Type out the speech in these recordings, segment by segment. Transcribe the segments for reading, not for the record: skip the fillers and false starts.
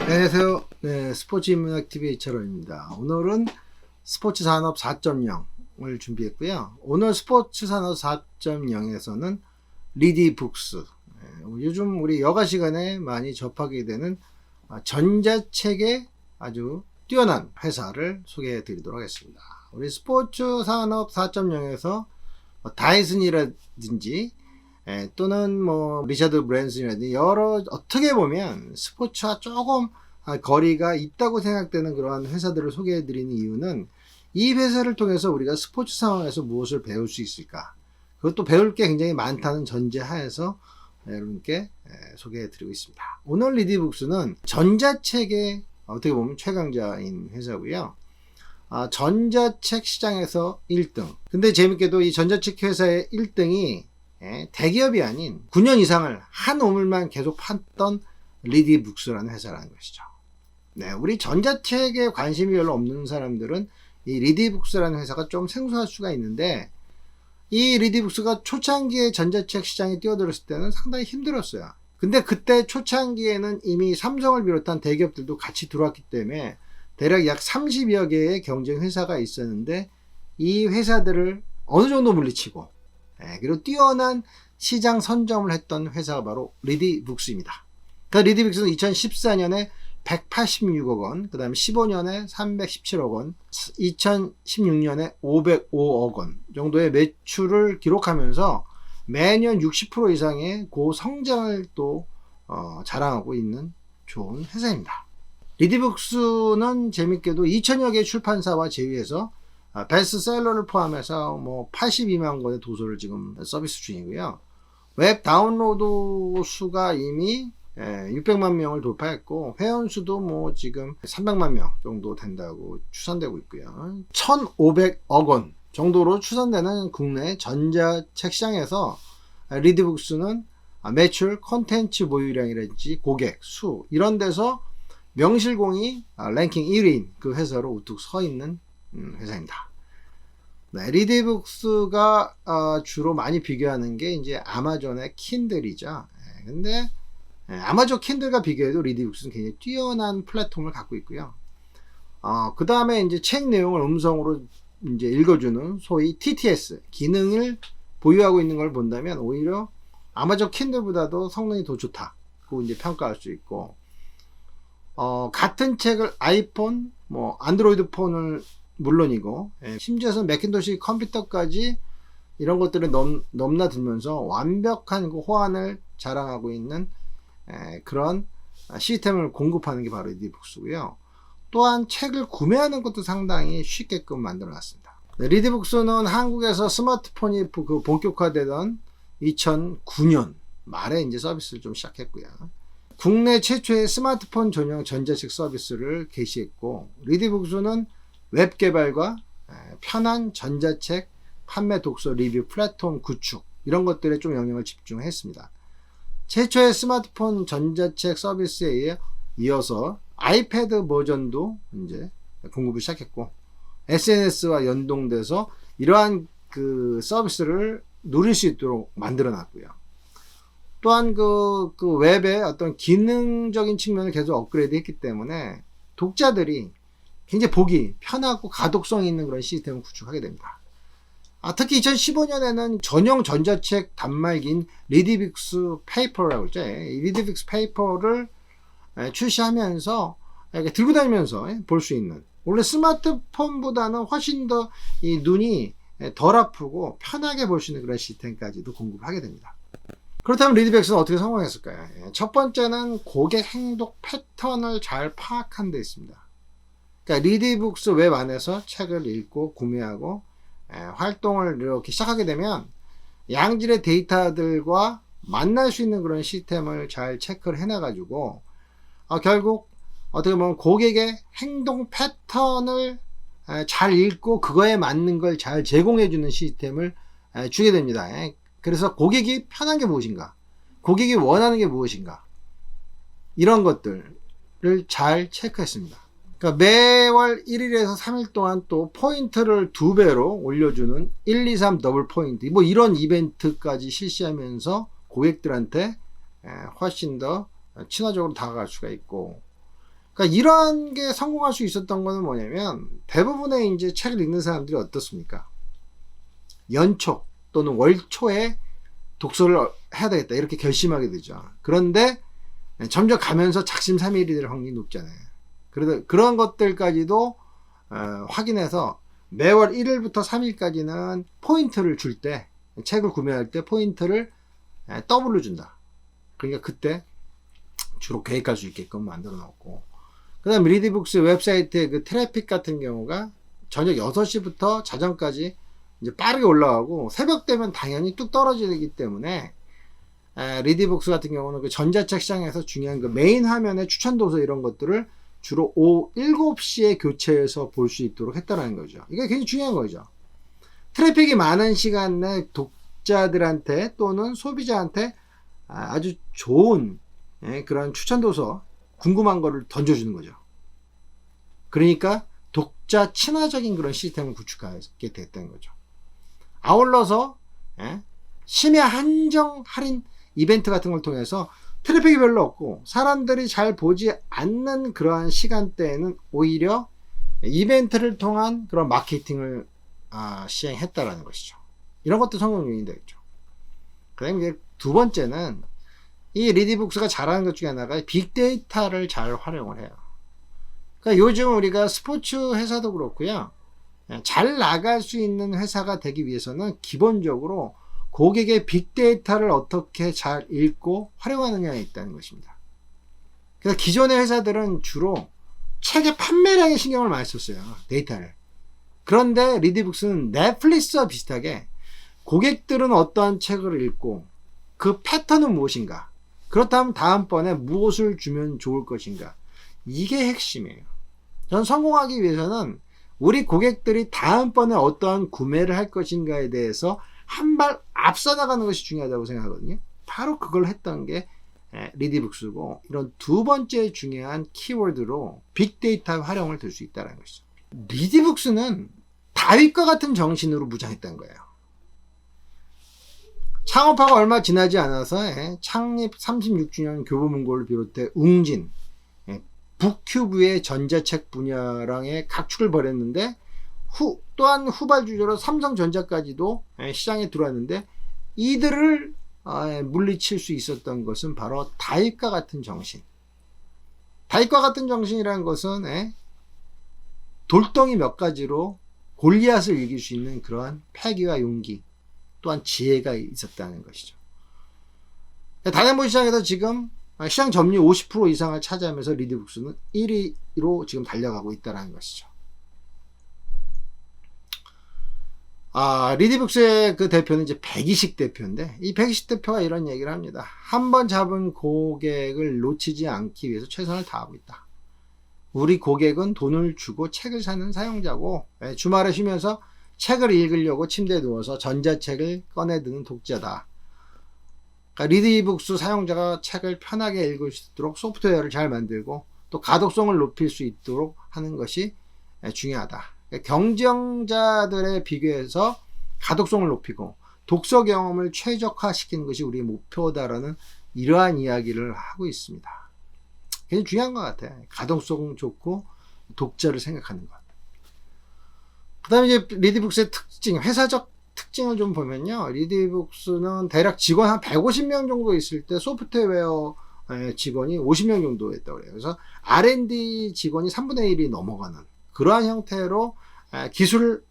네, 안녕하세요. 네, 스포츠 인문학TV 이철호입니다. 오늘은 스포츠 산업 4.0을 준비했고요. 오늘 스포츠 산업 4.0에서는 리디북스, 요즘 우리 여가 시간에 많이 접하게 되는 전자책의 아주 뛰어난 회사를 소개해 드리도록 하겠습니다. 우리 스포츠 산업 4.0에서 다이슨이라든지 또는 뭐 리차드 브랜슨이라든지 여러, 어떻게 보면 스포츠와 조금 거리가 있다고 생각되는 그러한 회사들을 소개해 드리는 이유는 이 회사를 통해서 우리가 스포츠 상황에서 무엇을 배울 수 있을까, 그것도 배울 게 굉장히 많다는 전제하에서 여러분께 소개해 드리고 있습니다. 오늘 리디북스는 전자책의 어떻게 보면 최강자인 회사고요. 전자책 시장에서 1등. 근데 재밌게도 이 전자책 회사의 1등이 대기업이 아닌 9년 이상을 한 우물만 계속 팔던 리디북스라는 회사라는 것이죠. 네, 우리 전자책에 관심이 별로 없는 사람들은 이 리디북스라는 회사가 좀 생소할 수가 있는데, 이 리디북스가 초창기에 전자책 시장에 뛰어들었을 때는 상당히 힘들었어요. 근데 그때 초창기에는 이미 삼성을 비롯한 대기업들도 같이 들어왔기 때문에 대략 약 30여 개의 경쟁 회사가 있었는데, 이 회사들을 어느 정도 물리치고 그리고 뛰어난 시장 선점을 했던 회사가 바로 리디북스입니다. 그 리디북스는 2014년에 186억 원, 그 다음에 15년에 317억 원, 2016년에 505억 원 정도의 매출을 기록하면서 매년 60% 이상의 고성장을 또 자랑하고 있는 좋은 회사입니다. 리디북스는 재밌게도 2000여 개 출판사와 제휴해서 베스트셀러를 포함해서 뭐 82만 권의 도서를 지금 서비스 중이고요. 웹 다운로드 수가 이미 600만 명을 돌파했고, 회원수도 뭐 지금 300만 명 정도 된다고 추산되고 있고요. 1,500억 원 정도로 추산되는 국내 전자책 시장에서 리디북스는 매출, 콘텐츠 보유량이라든지 고객 수, 이런 데서 명실공히 랭킹 1위인 그 회사로 우뚝 서 있는 회사입니다. 네, 리디북스가 주로 많이 비교하는 게 이제 아마존의 킨들이죠. 근데 아마존 킨들과 비교해도 리디북스는 굉장히 뛰어난 플랫폼을 갖고 있고요. 그 다음에 이제 책 내용을 음성으로 이제 읽어주는 소위 TTS 기능을 보유하고 있는 걸 본다면 오히려 아마존 킨들보다도 성능이 더 좋다고 이제 평가할 수 있고, 같은 책을 아이폰, 뭐 안드로이드 폰을 물론이고, 심지어는 매킨토시 컴퓨터까지 이런 것들을 넘나들면서 완벽한 그 호환을 자랑하고 있는 그런 시스템을 공급하는 게 바로 리디북스고요. 또한 책을 구매하는 것도 상당히 쉽게끔 만들어 놨습니다. 네, 리디북스는 한국에서 스마트폰이 그 본격화되던 2009년 말에 이제 서비스를 좀 시작했고요. 국내 최초의 스마트폰 전용 전자책 서비스를 개시했고, 리디북스는 웹 개발과 편한 전자책 판매 독서 리뷰 플랫폼 구축, 이런 것들에 좀 영향을 집중했습니다. 최초의 스마트폰 전자책 서비스에 이어서 아이패드 버전도 이제 공급을 시작했고, SNS와 연동돼서 이러한 그 서비스를 누릴 수 있도록 만들어 놨고요. 또한 그 웹의 어떤 기능적인 측면을 계속 업그레이드 했기 때문에 독자들이 굉장히 보기 편하고 가독성 있는 그런 시스템을 구축하게 됩니다. 특히 2015년에는 전용 전자책 단말기인 리디북스 페이퍼라고 있죠. 이 리디북스 페이퍼를 출시하면서 이렇게 들고 다니면서 볼 수 있는, 원래 스마트폰보다는 훨씬 더 이 눈이 덜 아프고 편하게 볼 수 있는 그런 시스템까지도 공급하게 됩니다. 그렇다면 리디북스는 어떻게 성공했을까요? 첫 번째는 고객 행동 패턴을 잘 파악한 데 있습니다. 그러니까 리디북스 웹 안에서 책을 읽고 구매하고 활동을 이렇게 시작하게 되면 양질의 데이터들과 만날 수 있는 그런 시스템을 잘 체크를 해놔가지고 결국 어떻게 보면 고객의 행동 패턴을 잘 읽고 그거에 맞는 걸 잘 제공해주는 시스템을 주게 됩니다. 그래서 고객이 편한 게 무엇인가, 고객이 원하는 게 무엇인가, 이런 것들을 잘 체크했습니다. 그러니까 매월 1일에서 3일 동안 또 포인트를 2배로 올려주는 1, 2, 3 더블 포인트, 뭐 이런 이벤트까지 실시하면서 고객들한테 훨씬 더 친화적으로 다가갈 수가 있고, 그러니까 이러한 게 성공할 수 있었던 거는 뭐냐면 대부분의 이제 책을 읽는 사람들이 어떻습니까? 연초 또는 월초에 독서를 해야 되겠다 이렇게 결심하게 되죠. 그런데 점점 가면서 작심삼일이 될 확률이 높잖아요. 그래서 그런 것들까지도 확인해서 매월 1일부터 3일까지는 포인트를 줄 때, 책을 구매할 때 포인트를 더블로 준다. 그러니까 그때 주로 계획할 수 있게끔 만들어 놓고, 그 다음 리디북스 웹사이트의 그 트래픽 같은 경우가 저녁 6시부터 자정까지 이제 빠르게 올라가고 새벽 되면 당연히 뚝 떨어지기 때문에 리디북스 같은 경우는 그 전자책 시장에서 중요한 그 메인 화면의 추천 도서 이런 것들을 주로 오후 7시에 교체해서 볼 수 있도록 했다는 거죠. 이게 굉장히 중요한 거죠. 트래픽이 많은 시간에 독자들한테 또는 소비자한테 아주 좋은 그런 추천 도서, 궁금한 거를 던져주는 거죠. 그러니까 독자 친화적인 그런 시스템을 구축하게 됐다는 거죠. 아울러서 심야 한정 할인 이벤트 같은 걸 통해서 트래픽이 별로 없고 사람들이 잘 보지 않는 그러한 시간대에는 오히려 이벤트를 통한 그런 마케팅을 시행했다라는 것이죠. 이런 것도 성공 요인이 되겠죠. 그다음에 이제 두 번째는 이 리디북스가 잘하는 것 중에 하나가 빅데이터를 잘 활용을 해요. 그러니까 요즘 우리가 스포츠 회사도 그렇고요. 잘 나갈 수 있는 회사가 되기 위해서는 기본적으로 고객의 빅데이터를 어떻게 잘 읽고 활용하느냐에 있다는 것입니다. 그래서 기존의 회사들은 주로 책의 판매량에 신경을 많이 썼어요. 데이터를. 그런데 리디북스는 넷플릭스와 비슷하게 고객들은 어떠한 책을 읽고 그 패턴은 무엇인가, 그렇다면 다음번에 무엇을 주면 좋을 것인가, 이게 핵심이에요. 전 성공하기 위해서는 우리 고객들이 다음번에 어떠한 구매를 할 것인가에 대해서 한 발 앞서 나가는 것이 중요하다고 생각하거든요. 바로 그걸 했던 게 리디북스고, 이런 두 번째 중요한 키워드로 빅데이터 활용을 들 수 있다는 것이죠. 리디북스는 다윗과 같은 정신으로 무장했다는 거예요. 창업하고 얼마 지나지 않아서 창립 36주년 교보문고를 비롯해 웅진, 북큐브의 전자책 분야랑의 각축을 벌였는데 또한 후발주자로 삼성전자까지도 시장에 들어왔는데 이들을 물리칠 수 있었던 것은 바로 다윗과 같은 정신. 다윗과 같은 정신이라는 것은 돌덩이 몇 가지로 골리앗을 이길 수 있는 그러한 패기와 용기, 또한 지혜가 있었다는 것이죠. 단행본 시장에서 지금 시장 점유율 50% 이상을 차지하면서 리디북스는 1위로 지금 달려가고 있다는 것이죠. 리디북스의 그 대표는 이제 백이식 대표인데, 이 백이식 대표가 이런 얘기를 합니다. 한 번 잡은 고객을 놓치지 않기 위해서 최선을 다하고 있다. 우리 고객은 돈을 주고 책을 사는 사용자고, 주말에 쉬면서 책을 읽으려고 침대에 누워서 전자책을 꺼내드는 독자다. 그러니까 리디북스 사용자가 책을 편하게 읽을 수 있도록 소프트웨어를 잘 만들고 또 가독성을 높일 수 있도록 하는 것이 중요하다. 경쟁자들에 비교해서 가독성을 높이고 독서 경험을 최적화시키는 것이 우리의 목표다라는 이러한 이야기를 하고 있습니다. 굉장히 중요한 것 같아요. 가독성 좋고 독자를 생각하는 것. 그 다음에 이제 리디북스의 특징, 회사적 특징을 좀 보면요. 리디북스는 대략 직원 한 150명 정도 있을 때 소프트웨어 직원이 50명 정도 했다고 그래요. 그래서 R&D 직원이 3분의 1이 넘어가는 그러한 형태로 기술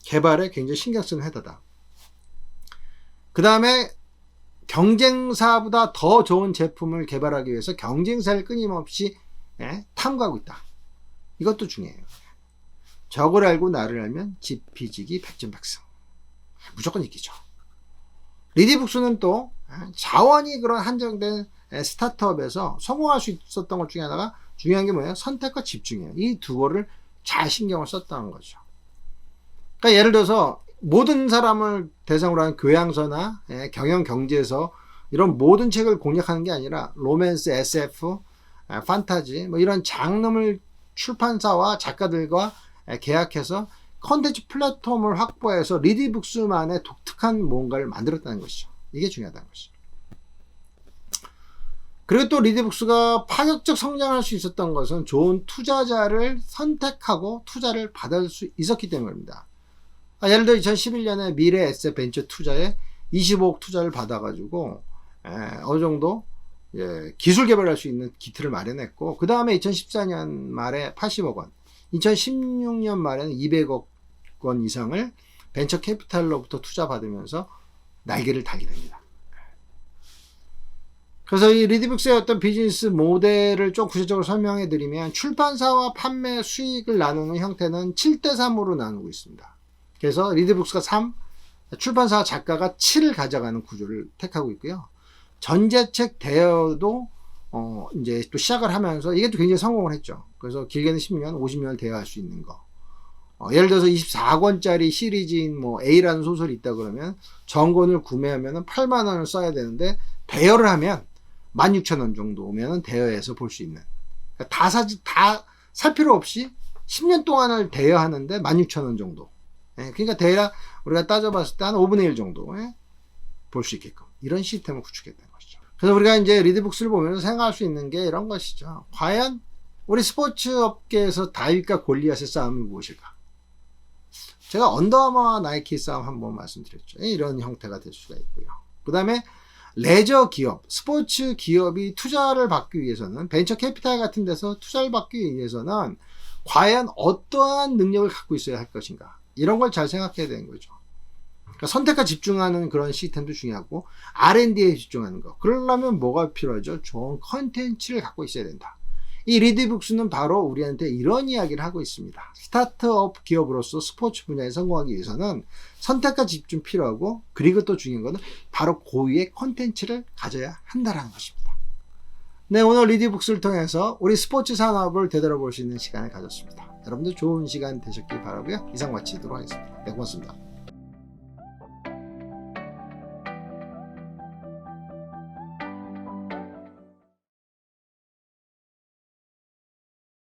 개발에 굉장히 신경 쓰는 회사다. 그 다음에 경쟁사보다 더 좋은 제품을 개발하기 위해서 경쟁사를 끊임없이 탐구하고 있다. 이것도 중요해요. 적을 알고 나를 알면 지피지기 백전백승. 무조건 이기죠. 리디북스는 또 자원이 그런 한정된 스타트업에서 성공할 수 있었던 것 중에 하나가 중요한 게 뭐예요? 선택과 집중이에요. 이 두 개를 잘 신경을 썼다는 거죠. 그러니까 예를 들어서 모든 사람을 대상으로 하는 교양서나 경영 경제서 이런 모든 책을 공략하는 게 아니라 로맨스, SF, 판타지 뭐 이런 장르물 출판사와 작가들과 계약해서 컨텐츠 플랫폼을 확보해서 리디북스만의 독특한 뭔가를 만들었다는 것이죠. 이게 중요하다는 것이죠. 그리고 또 리드북스가 파격적 성장할 수 있었던 것은 좋은 투자자를 선택하고 투자를 받을 수 있었기 때문입니다. 예를 들어 2011년에 미래 에셋 벤처 투자에 25억 투자를 받아가지고 어느 정도 기술 개발할 수 있는 기틀을 마련했고, 그 다음에 2014년 말에 80억 원, 2016년 말에는 200억 원 이상을 벤처 캐피탈로부터 투자받으면서 날개를 달게 됩니다. 그래서 이 리드북스의 어떤 비즈니스 모델을 좀 구체적으로 설명해 드리면, 출판사와 판매 수익을 나누는 형태는 7대3으로 나누고 있습니다. 그래서 리드북스가 3, 출판사와 작가가 7을 가져가는 구조를 택하고 있고요. 전자책 대여도 이제 또 시작을 하면서 이게 또 굉장히 성공을 했죠. 그래서 길게는 10년, 50년을 대여할 수 있는 거. 예를 들어서 24권짜리 시리즈인 뭐 A라는 소설이 있다 그러면 전권을 구매하면 8만 원을 써야 되는데, 대여를 하면 16,000원 정도면 대여해서 볼 수 있는. 그러니까 다 살 필요 없이 10년 동안을 대여하는데 16,000원 정도. 그러니까 대략 우리가 따져봤을 때 한 5분의 1 정도 볼 수 있게끔 이런 시스템을 구축했다는 것이죠. 그래서 우리가 이제 리드북스를 보면서 생각할 수 있는 게 이런 것이죠. 과연 우리 스포츠 업계에서 다윗과 골리앗의 싸움이 무엇일까? 제가 언더아머와 나이키 싸움 한번 말씀드렸죠. 이런 형태가 될 수가 있고요. 그 다음에 레저 기업, 스포츠 기업이 투자를 받기 위해서는, 벤처 캐피탈 같은 데서 투자를 받기 위해서는 과연 어떠한 능력을 갖고 있어야 할 것인가, 이런 걸 잘 생각해야 되는 거죠. 그러니까 선택과 집중하는 그런 시스템도 중요하고, R&D에 집중하는 거. 그러려면 뭐가 필요하죠? 좋은 컨텐츠를 갖고 있어야 된다. 이 리드북스는 바로 우리한테 이런 이야기를 하고 있습니다. 스타트업 기업으로서 스포츠 분야에 성공하기 위해서는 선택과 집중 필요하고, 그리고 또 중요한 거는 바로 고유의 콘텐츠를 가져야 한다는 것입니다. 네, 오늘 리드북스를 통해서 우리 스포츠 산업을 되돌아볼 수 있는 시간을 가졌습니다. 여러분들 좋은 시간 되셨길 바라고요. 이상 마치도록 하겠습니다. 네, 고맙습니다.